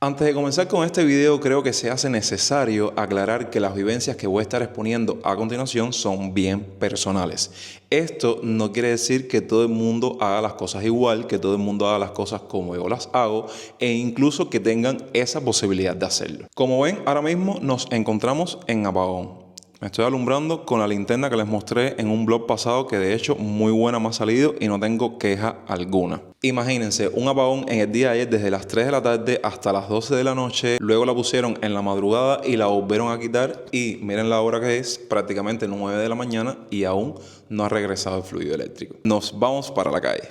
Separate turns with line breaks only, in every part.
Antes de comenzar con este video, creo que se hace necesario aclarar que las vivencias que voy a estar exponiendo a continuación son bien personales. Esto no quiere decir que todo el mundo haga las cosas igual, que todo el mundo haga las cosas como yo las hago, e incluso que tengan esa posibilidad de hacerlo. Como ven, ahora mismo nos encontramos en apagón. Me estoy alumbrando con la linterna que les mostré en un vlog pasado, que de hecho muy buena me ha salido y no tengo queja alguna. Imagínense un apagón en el día de ayer desde las 3 de la tarde hasta las 12 de la noche. Luego la pusieron en la madrugada y la volvieron a quitar. Y miren la hora que es, prácticamente 9 de la mañana y aún no ha regresado el fluido eléctrico. Nos vamos para la calle.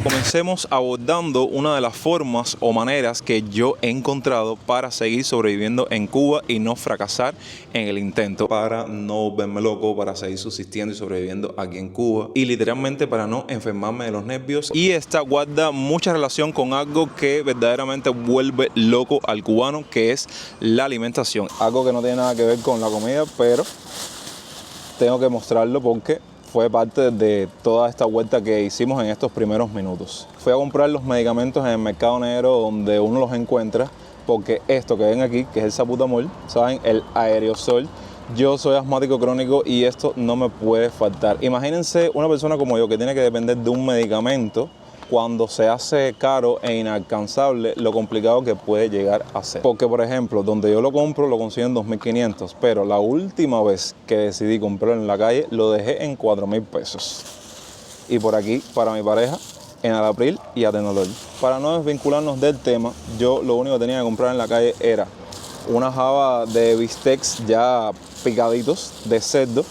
Comencemos abordando una de las formas o maneras que yo he encontrado para seguir sobreviviendo en Cuba y no fracasar en el intento, para no volverme loco, para seguir subsistiendo y sobreviviendo aquí en Cuba y literalmente para no enfermarme de los nervios. Y esta guarda mucha relación con algo que verdaderamente vuelve loco al cubano, que es la alimentación. Algo que no tiene nada que ver con la comida, pero tengo que mostrarlo porque fue parte de toda esta vuelta que hicimos en estos primeros minutos. Fui a comprar los medicamentos en el mercado negro donde uno los encuentra, porque esto que ven aquí, que es el salbutamol, saben, el aerosol, yo soy asmático crónico y esto no me puede faltar. Imagínense una persona como yo que tiene que depender de un medicamento cuando se hace caro e inalcanzable, lo complicado que puede llegar a ser. Porque, por ejemplo, donde yo lo compro lo consigo en 2.500, pero la última vez que decidí comprarlo en la calle lo dejé en 4.000 pesos. Y por aquí, para mi pareja, en Alapril y Atenolol. Para no desvincularnos del tema, yo lo único que tenía que comprar en la calle era una java de bistecs ya picaditos de cerdo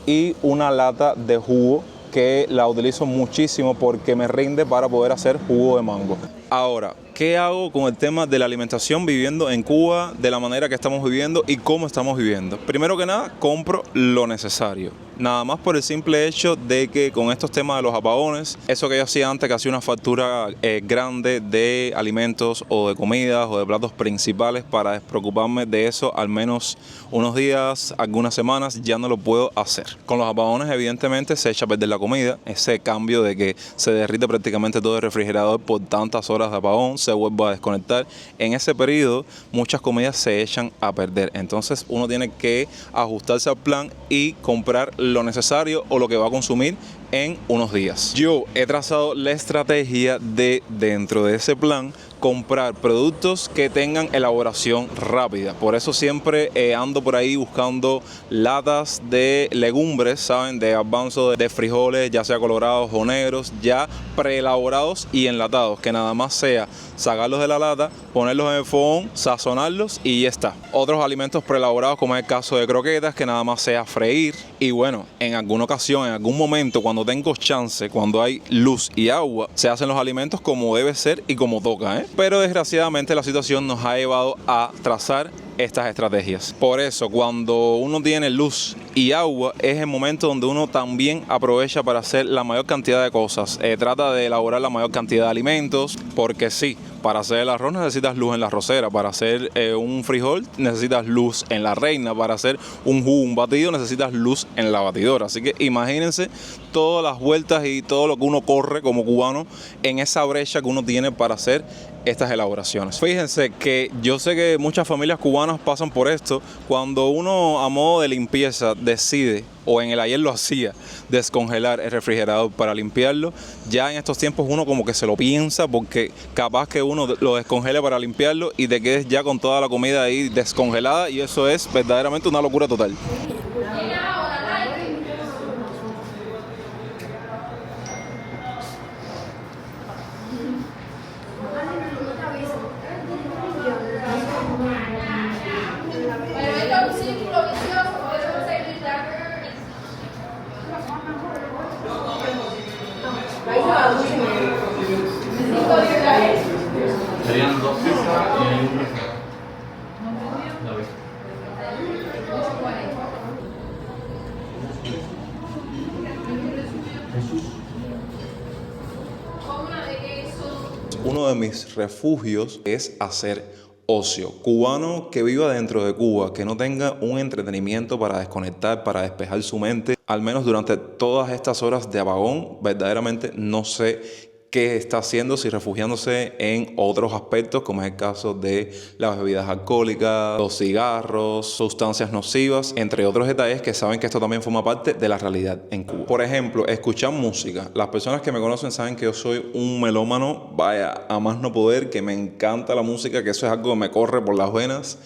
y una lata de jugo que la utilizo muchísimo porque me rinde para poder hacer jugo de mango. Ahora, ¿qué hago con el tema de la alimentación viviendo en Cuba de la manera que estamos viviendo y cómo estamos viviendo? Primero que nada, compro lo necesario. Nada más por el simple hecho de que con estos temas de los apagones, eso que yo hacía antes, que hacía una factura grande de alimentos o de comidas o de platos principales para despreocuparme de eso al menos unos días, algunas semanas, ya no lo puedo hacer. Con los apagones evidentemente se echa a perder la comida, ese cambio de que se derrite prácticamente todo el refrigerador por tantas horas de apagón, se vuelve a desconectar. En ese periodo muchas comidas se echan a perder, entonces uno tiene que ajustarse al plan y comprar lo necesario o lo que va a consumir en unos días. Yo he trazado la estrategia de, dentro de ese plan, comprar productos que tengan elaboración rápida. Por eso siempre ando por ahí buscando latas de legumbres, ¿saben? De garbanzo, de frijoles, ya sea colorados o negros, ya preelaborados y enlatados, que nada más sea sacarlos de la lata, ponerlos en el fogón, sazonarlos y ya está. Otros alimentos preelaborados, como es el caso de croquetas, que nada más sea freír. Y bueno, en alguna ocasión, en algún momento, cuando tengo chance, cuando hay luz y agua, se hacen los alimentos como debe ser y como toca, ¿eh? Pero desgraciadamente la situación nos ha llevado a trazar estas estrategias. Por eso, cuando uno tiene luz y agua, es el momento donde uno también aprovecha para hacer la mayor cantidad de cosas. Trata de elaborar la mayor cantidad de alimentos, porque sí, para hacer el arroz necesitas luz en la arrocera, para hacer un frijol necesitas luz en la reina, para hacer un jugo, un batido necesitas luz en la batidora. Así que imagínense todas las vueltas y todo lo que uno corre como cubano en esa brecha que uno tiene para hacer estas elaboraciones. Fíjense que yo sé que muchas familias cubanas pasan por esto. Cuando uno a modo de limpieza decide, o en el ayer lo hacía, descongelar el refrigerador para limpiarlo, ya en estos tiempos uno como que se lo piensa, porque capaz que uno lo descongele para limpiarlo y te quedes ya con toda la comida ahí descongelada, y eso es verdaderamente una locura total.
Serían 2
uno de mis refugios es hacer ocio. Cubano que viva dentro de Cuba, que no tenga un entretenimiento para desconectar, para despejar su mente, al menos durante todas estas horas de apagón, verdaderamente no sé qué está haciendo, si refugiándose en otros aspectos, como es el caso de las bebidas alcohólicas, los cigarros, sustancias nocivas, entre otros detalles que saben que esto también forma parte de la realidad en Cuba. Por ejemplo, escuchar música. Las personas que me conocen saben que yo soy un melómano, vaya, a más no poder, que me encanta la música, que eso es algo que me corre por las venas.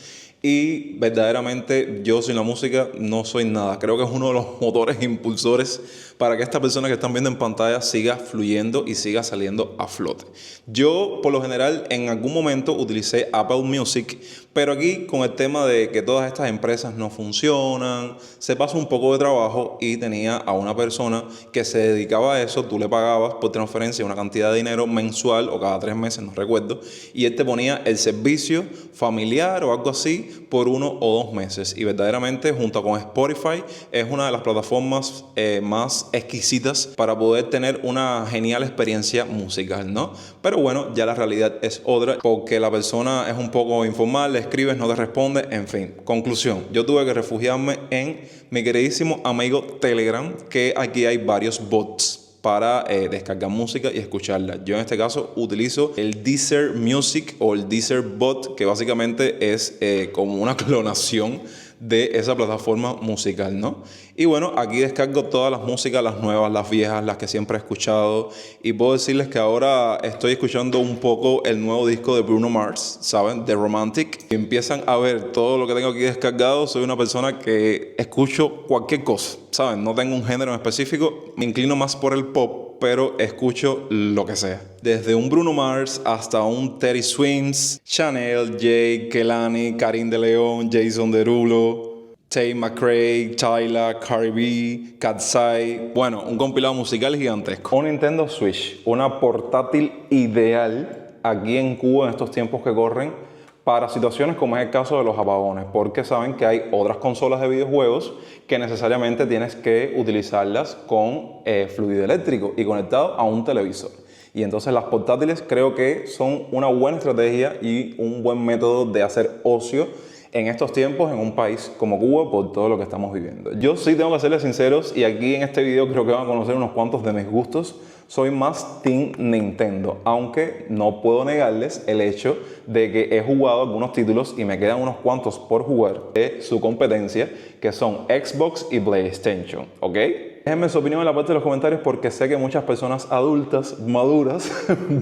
Y verdaderamente yo sin la música no soy nada. Creo que es uno de los motores impulsores para que esta persona que están viendo en pantalla siga fluyendo y siga saliendo a flote. Yo por lo general en algún momento utilicé Apple Music, pero aquí con el tema de que todas estas empresas no funcionan, se pasó un poco de trabajo y tenía a una persona que se dedicaba a eso. Tú le pagabas por transferencia una cantidad de dinero mensual o cada 3 meses, no recuerdo, y él te ponía el servicio familiar o algo así por 1 o 2 meses. Y verdaderamente junto con Spotify es una de las plataformas más exquisitas para poder tener una genial experiencia musical, ¿no? Pero bueno, ya la realidad es otra, porque la persona es un poco informal, le escribes, no te responde, en fin. Conclusión, yo tuve que refugiarme en mi queridísimo amigo Telegram, que aquí hay varios bots para descargar música y escucharla. Yo en este caso utilizo el Deezer Music o el Deezer Bot, que básicamente es como una clonación de esa plataforma musical, ¿no? Y bueno, aquí descargo todas las músicas, las nuevas, las viejas, las que siempre he escuchado, y puedo decirles que ahora estoy escuchando un poco el nuevo disco de Bruno Mars, ¿saben? The Romantic. Y empiezan a ver todo lo que tengo aquí descargado. Soy una persona que escucho cualquier cosa, ¿saben? No tengo un género en específico, me inclino más por el pop, pero escucho lo que sea. Desde un Bruno Mars hasta un Teddy Swims, Chanel, Jay, Kehlani, Karim de León, Jason Derulo, Tate McRae, Tyla, Cardi B, Katsai. Bueno, un compilado musical gigantesco. Un Nintendo Switch, una portátil ideal aquí en Cuba en estos tiempos que corren para situaciones como es el caso de los apagones, porque saben que hay otras consolas de videojuegos que necesariamente tienes que utilizarlas con fluido eléctrico y conectado a un televisor. Y entonces las portátiles creo que son una buena estrategia y un buen método de hacer ocio en estos tiempos en un país como Cuba por todo lo que estamos viviendo. Yo sí tengo que serles sinceros, y aquí en este video creo que van a conocer unos cuantos de mis gustos. Soy más Team Nintendo, aunque no puedo negarles el hecho de que he jugado algunos títulos y me quedan unos cuantos por jugar de su competencia, que son Xbox y PlayStation, ¿ok? Déjenme su opinión en la parte de los comentarios, porque sé que muchas personas adultas, maduras,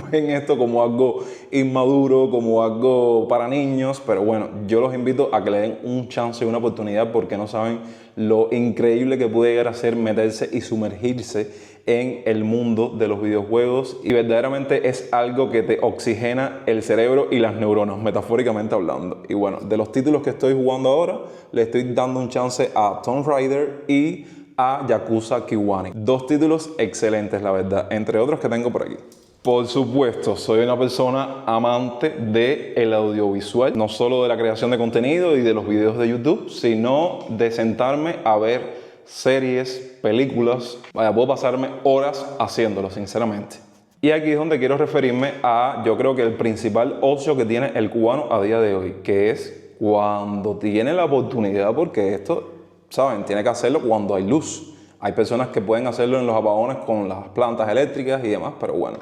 ven esto como algo inmaduro, como algo para niños, pero bueno, yo los invito a que le den un chance y una oportunidad, porque no saben lo increíble que puede llegar a ser meterse y sumergirse en el mundo de los videojuegos, y verdaderamente es algo que te oxigena el cerebro y las neuronas, metafóricamente hablando. Y bueno, de los títulos que estoy jugando ahora, le estoy dando un chance a Tomb Raider y a Yakuza Kiwami. 2 títulos excelentes, la verdad, entre otros que tengo por aquí. Por supuesto, soy una persona amante del audiovisual, no solo de la creación de contenido y de los videos de YouTube, sino de sentarme a ver series, películas. Vaya, puedo pasarme horas haciéndolo, sinceramente. Y aquí es donde quiero referirme a, yo creo que el principal ocio que tiene el cubano a día de hoy, que es cuando tiene la oportunidad, porque esto, ¿saben? Tiene que hacerlo cuando hay luz. Hay personas que pueden hacerlo en los apagones con las plantas eléctricas y demás, pero bueno.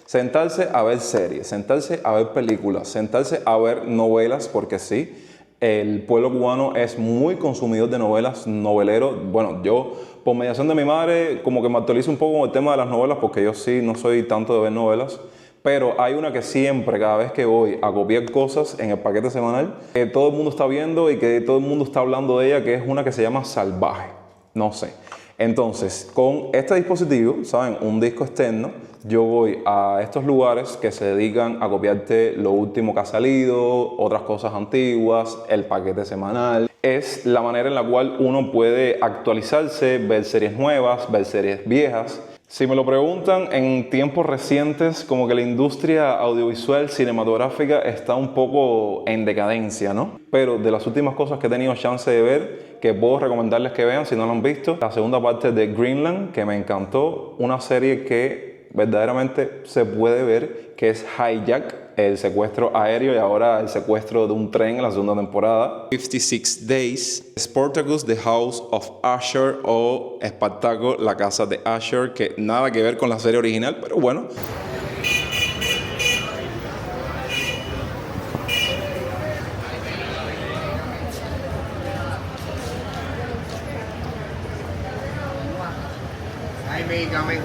Sentarse a ver series, sentarse a ver películas, sentarse a ver novelas, porque sí, el pueblo cubano es muy consumidor de novelas, novelero. Bueno, yo por mediación de mi madre como que me actualizo un poco con el tema de las novelas, porque yo sí no soy tanto de ver novelas, pero hay una que siempre, cada vez que voy a copiar cosas en el paquete semanal, que todo el mundo está viendo y que todo el mundo está hablando de ella, que es una que se llama Salvaje. No sé. Entonces, con este dispositivo, ¿saben? Un disco externo, yo voy a estos lugares que se dedican a copiarte lo último que ha salido, otras cosas antiguas, el paquete semanal. Es la manera en la cual uno puede actualizarse, ver series nuevas, ver series viejas. Si me lo preguntan, en tiempos recientes como que la industria audiovisual cinematográfica está un poco en decadencia, ¿no? Pero de las últimas cosas que he tenido chance de ver, que puedo recomendarles que vean si no lo han visto, la segunda parte de Greenland, que me encantó, una serie que verdaderamente se puede ver que es Hijack, el secuestro aéreo, y ahora el secuestro de un tren en la segunda temporada. 56 Days, Spartacus, The House of Usher, o Espartaco, la casa de Usher, que nada que ver con la serie original, pero bueno.
Hay medicamento.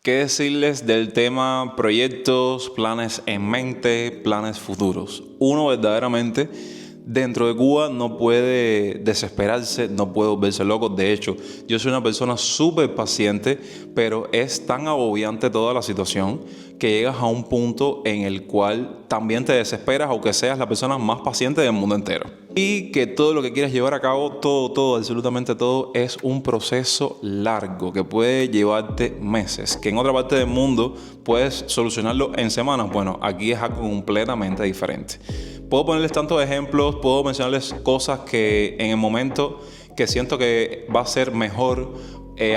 ¿Qué decirles del tema proyectos, planes en mente, planes futuros? Uno verdaderamente dentro de Cuba no puede desesperarse, no puede volverse loco. De hecho, yo soy una persona súper paciente, pero es tan agobiante toda la situación que llegas a un punto en el cual también te desesperas, aunque seas la persona más paciente del mundo entero. Y que todo lo que quieras llevar a cabo, todo, absolutamente todo, es un proceso largo que puede llevarte meses. Que en otra parte del mundo puedes solucionarlo en semanas. Bueno, aquí es algo completamente diferente. Puedo ponerles tantos ejemplos, puedo mencionarles cosas que en el momento que siento que va a ser mejor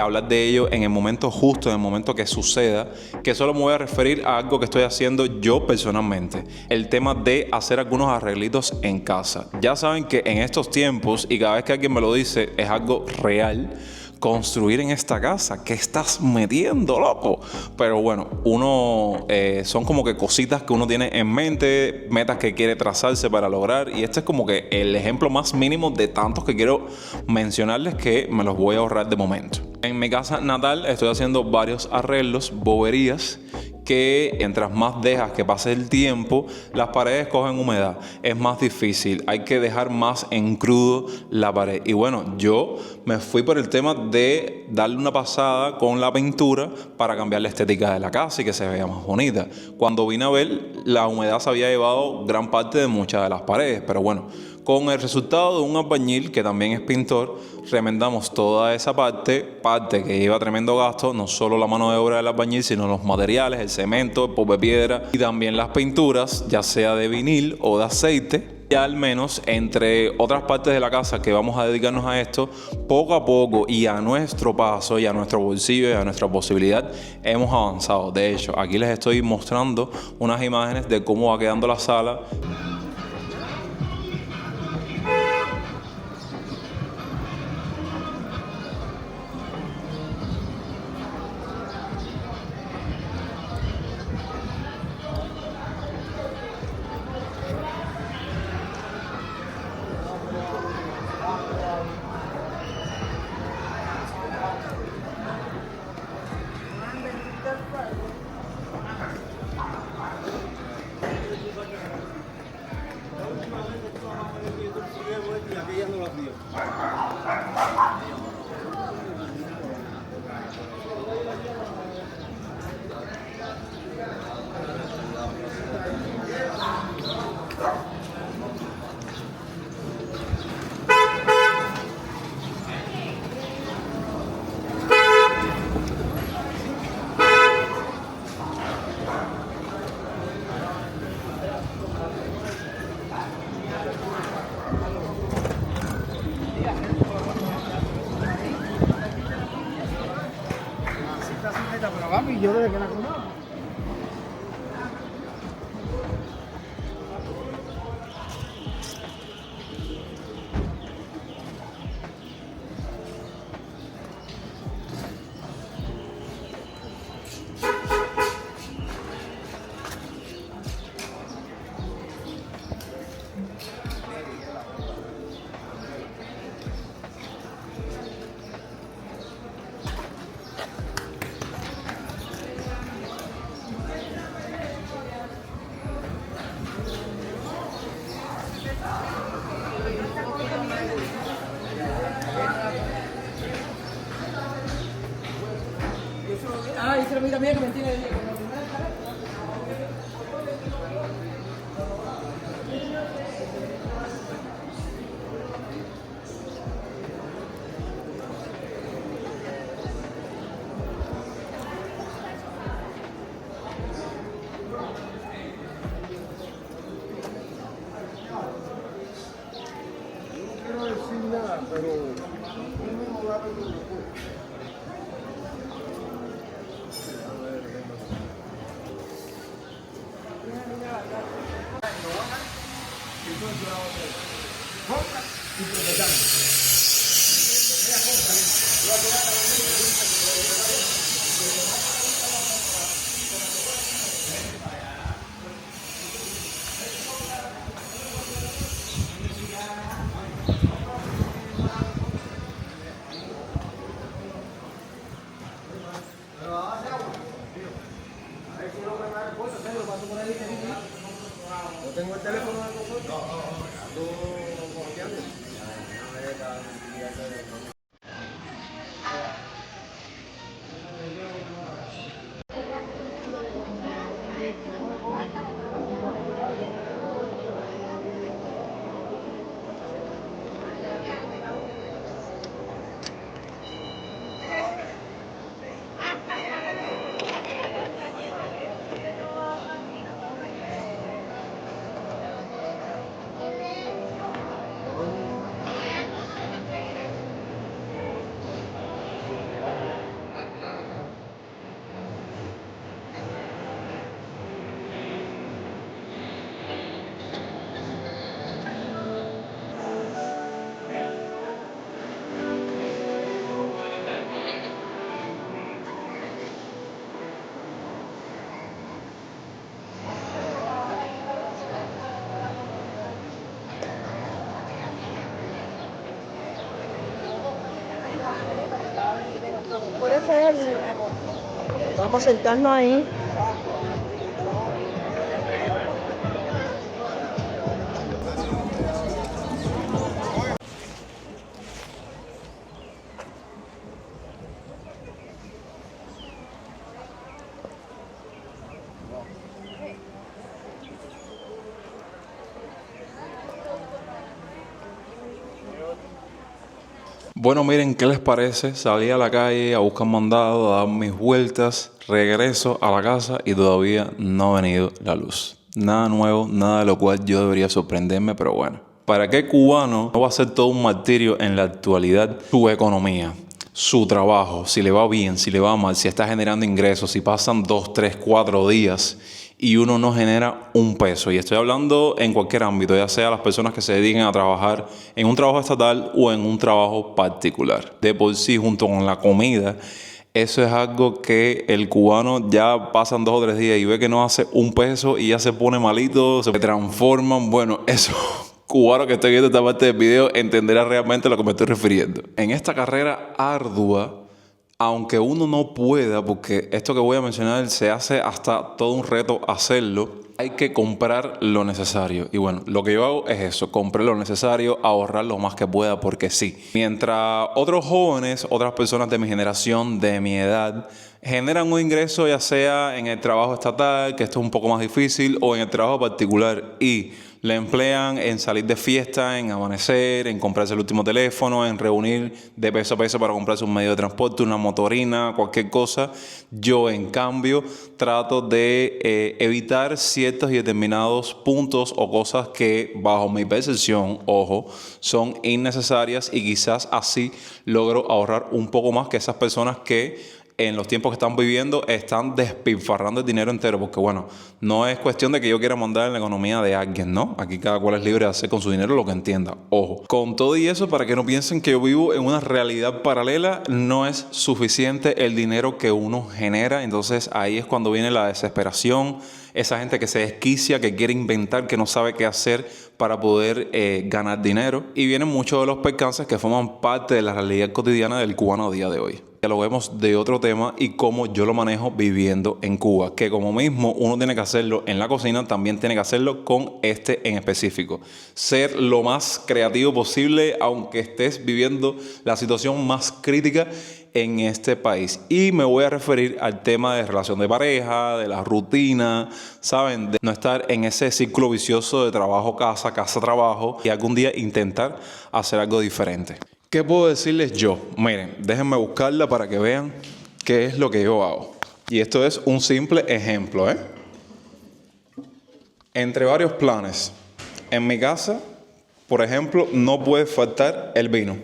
hablar de ello en el momento justo, en el momento que suceda, que solo me voy a referir a algo que estoy haciendo yo personalmente, el tema de hacer algunos arreglitos en casa. Ya saben que en estos tiempos, y cada vez que alguien me lo dice, es algo real, construir en esta casa. ¿Qué estás metiendo, loco? Pero bueno, son como que cositas que uno tiene en mente, metas que quiere trazarse para lograr, y este es como que el ejemplo más mínimo de tantos que quiero mencionarles, que me los voy a ahorrar de momento. En mi casa natal estoy haciendo varios arreglos, boberías, que mientras más dejas que pase el tiempo, las paredes cogen humedad. Es más difícil, hay que dejar más en crudo la pared. Y bueno, yo me fui por el tema de darle una pasada con la pintura para cambiar la estética de la casa y que se vea más bonita. Cuando vine a ver, la humedad se había llevado gran parte de muchas de las paredes, pero bueno, con el resultado de un albañil que también es pintor, remendamos toda esa parte que lleva tremendo gasto, no solo la mano de obra del albañil, sino los materiales, el cemento, el polvo de piedra y también las pinturas, ya sea de vinil o de aceite. Ya al menos entre otras partes de la casa que vamos a dedicarnos a esto, poco a poco y a nuestro paso y a nuestro bolsillo y a nuestra posibilidad, hemos avanzado. De hecho, aquí les estoy mostrando unas imágenes de cómo va quedando la sala.
yo desde que la conozco. Ah, y se lo mira bien que me tiene. No quiero decir nada, pero un mismo lado de los yo tengo el teléfono de nosotros.
Puede ser. Vamos a sentarnos ahí.
Bueno, miren, ¿qué les parece? Salí a la calle a buscar mandado, a dar mis vueltas, regreso a la casa y todavía no ha venido la luz. Nada nuevo, nada de lo cual yo debería sorprenderme, pero bueno. ¿Para qué cubano no va a ser todo un martirio en la actualidad su economía, su trabajo, si le va bien, si le va mal, si está generando ingresos, si pasan 2, 3, 4 días y uno no genera un peso? Y estoy hablando en cualquier ámbito, ya sea las personas que se dediquen a trabajar en un trabajo estatal o en un trabajo particular. De por sí, junto con la comida, eso es algo que el cubano ya pasan 2 o 3 días y ve que no hace un peso y ya se pone malito, se transforman. Bueno, eso... Cubano que esté viendo esta parte del video entenderá realmente a lo que me estoy refiriendo. En esta carrera ardua, aunque uno no pueda, porque esto que voy a mencionar se hace hasta todo un reto hacerlo, hay que comprar lo necesario. Y bueno, lo que yo hago es eso, comprar lo necesario, ahorrar lo más que pueda, porque sí. Mientras otros jóvenes, otras personas de mi generación, de mi edad, generan un ingreso ya sea en el trabajo estatal, que esto es un poco más difícil, o en el trabajo particular, y le emplean en salir de fiesta, en amanecer, en comprarse el último teléfono, en reunir de peso a peso para comprarse un medio de transporte, una motorina, cualquier cosa. Yo, en cambio, trato de evitar ciertos y determinados puntos o cosas que, bajo mi percepción, ojo, son innecesarias, y quizás así logro ahorrar un poco más que esas personas que en los tiempos que están viviendo están despilfarrando el dinero entero, porque bueno, no es cuestión de que yo quiera mandar en la economía de alguien, ¿no? Aquí cada cual es libre de hacer con su dinero lo que entienda. Ojo, con todo y eso, para que no piensen que yo vivo en una realidad paralela, no es suficiente el dinero que uno genera. Entonces ahí es cuando viene la desesperación, esa gente que se desquicia, que quiere inventar, que no sabe qué hacer para poder ganar dinero. Y vienen muchos de los percances que forman parte de la realidad cotidiana del cubano a día de hoy. Ya lo vemos de otro tema y cómo yo lo manejo viviendo en Cuba, que como mismo uno tiene que hacerlo en la cocina, también tiene que hacerlo con este en específico. Ser lo más creativo posible, aunque estés viviendo la situación más crítica en este país. Y me voy a referir al tema de relación de pareja, de la rutina, ¿saben? De no estar en ese círculo vicioso de trabajo-casa, casa-trabajo, y algún día intentar hacer algo diferente. ¿Qué puedo decirles yo? Miren, déjenme buscarla para que vean qué es lo que yo hago. Y esto es un simple ejemplo, ¿eh? Entre varios planes, en mi casa, por ejemplo, no puede faltar el vino.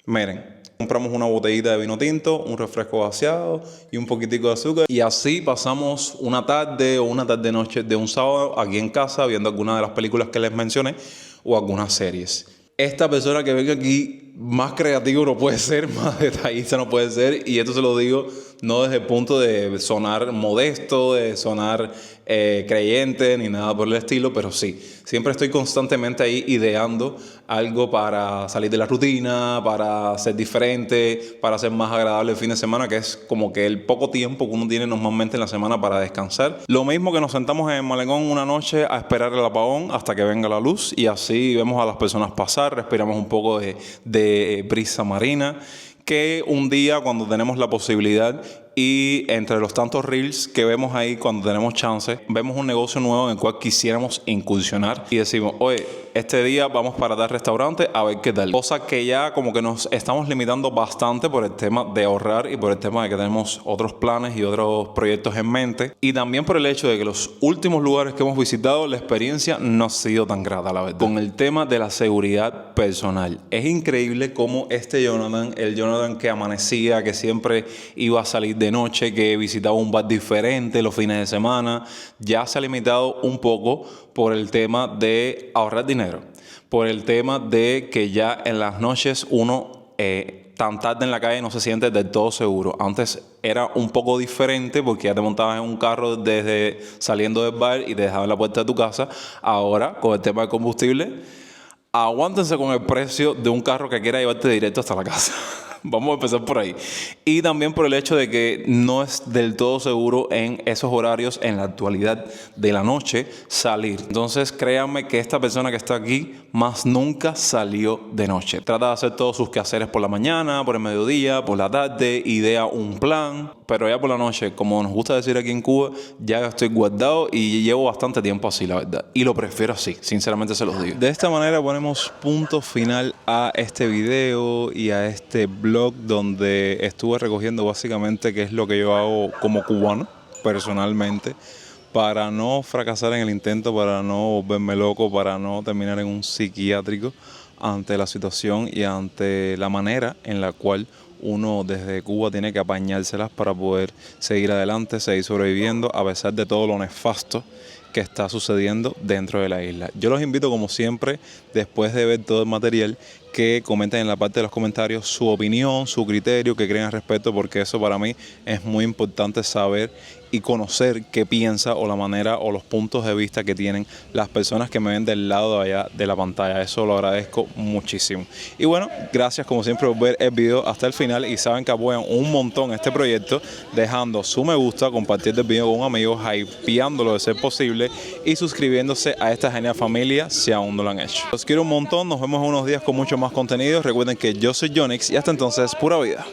Miren, compramos una botellita de vino tinto, un refresco vaciado y un poquitico de azúcar. Y así pasamos una tarde o una tarde-noche de un sábado aquí en casa viendo alguna de las películas que les mencioné o algunas series. Esta persona que venga aquí, más creativo no puede ser, más detallista no puede ser. Y esto se lo digo no desde el punto de sonar modesto, de sonar creyente, ni nada por el estilo, pero sí, siempre estoy constantemente ahí ideando algo para salir de la rutina, para ser diferente, para ser más agradable el fin de semana, que es como que el poco tiempo que uno tiene normalmente en la semana para descansar. Lo mismo que nos sentamos en el malecón una noche a esperar el apagón hasta que venga la luz, y así vemos a las personas pasar, respiramos un poco de brisa marina, que un día cuando tenemos la posibilidad y entre los tantos reels que vemos ahí cuando tenemos chance, vemos un negocio nuevo en el cual quisiéramos incursionar y decimos, oye, este día vamos para tal restaurante a ver qué tal. Cosa que ya como que nos estamos limitando bastante por el tema de ahorrar y por el tema de que tenemos otros planes y otros proyectos en mente. Y también por el hecho de que los últimos lugares que hemos visitado, la experiencia no ha sido tan grata, la verdad. Con el tema de la seguridad personal. Es increíble cómo este Jonathan, el Jonathan que amanecía, que siempre iba a salir de noche, que visitaba un bar diferente los fines de semana, ya se ha limitado un poco por el tema de ahorrar dinero, por el tema de que ya en las noches uno tan tarde en la calle no se siente del todo seguro. Antes era un poco diferente porque ya te montabas en un carro desde saliendo del bar y te dejaban en la puerta de tu casa. Ahora, con el tema del combustible, aguántense con el precio de un carro que quiera llevarte directo hasta la casa. Vamos a empezar por ahí. Y también por el hecho de que no es del todo seguro en esos horarios, en la actualidad de la noche, salir. Entonces créanme que esta persona que está aquí más nunca salió de noche. Trata de hacer todos sus quehaceres por la mañana, por el mediodía, por la tarde, idea un plan. Pero ya por la noche, como nos gusta decir aquí en Cuba, ya estoy guardado y llevo bastante tiempo así, la verdad. Y lo prefiero así, sinceramente se los digo. De esta manera ponemos punto final a este video y a este blog donde estuve recogiendo básicamente qué es lo que yo hago como cubano, personalmente, para no fracasar en el intento, para no volverme loco, para no terminar en un psiquiátrico ante la situación y ante la manera en la cual uno desde Cuba tiene que apañárselas para poder seguir adelante, seguir sobreviviendo a pesar de todo lo nefasto que está sucediendo dentro de la isla. Yo los invito, como siempre, después de ver todo el material, que comenten en la parte de los comentarios su opinión, su criterio, que creen al respecto, porque eso para mí es muy importante saber y conocer qué piensa o la manera o los puntos de vista que tienen las personas que me ven del lado de allá de la pantalla. Eso lo agradezco muchísimo. Y bueno, gracias como siempre por ver el video hasta el final, y saben que apoyan un montón este proyecto dejando su me gusta, compartiendo el video con amigos, hypeándolo de ser posible y suscribiéndose a esta genial familia si aún no lo han hecho. Los quiero un montón, nos vemos en unos días con mucho más contenido. Recuerden que yo soy Jonix y hasta entonces, pura vida.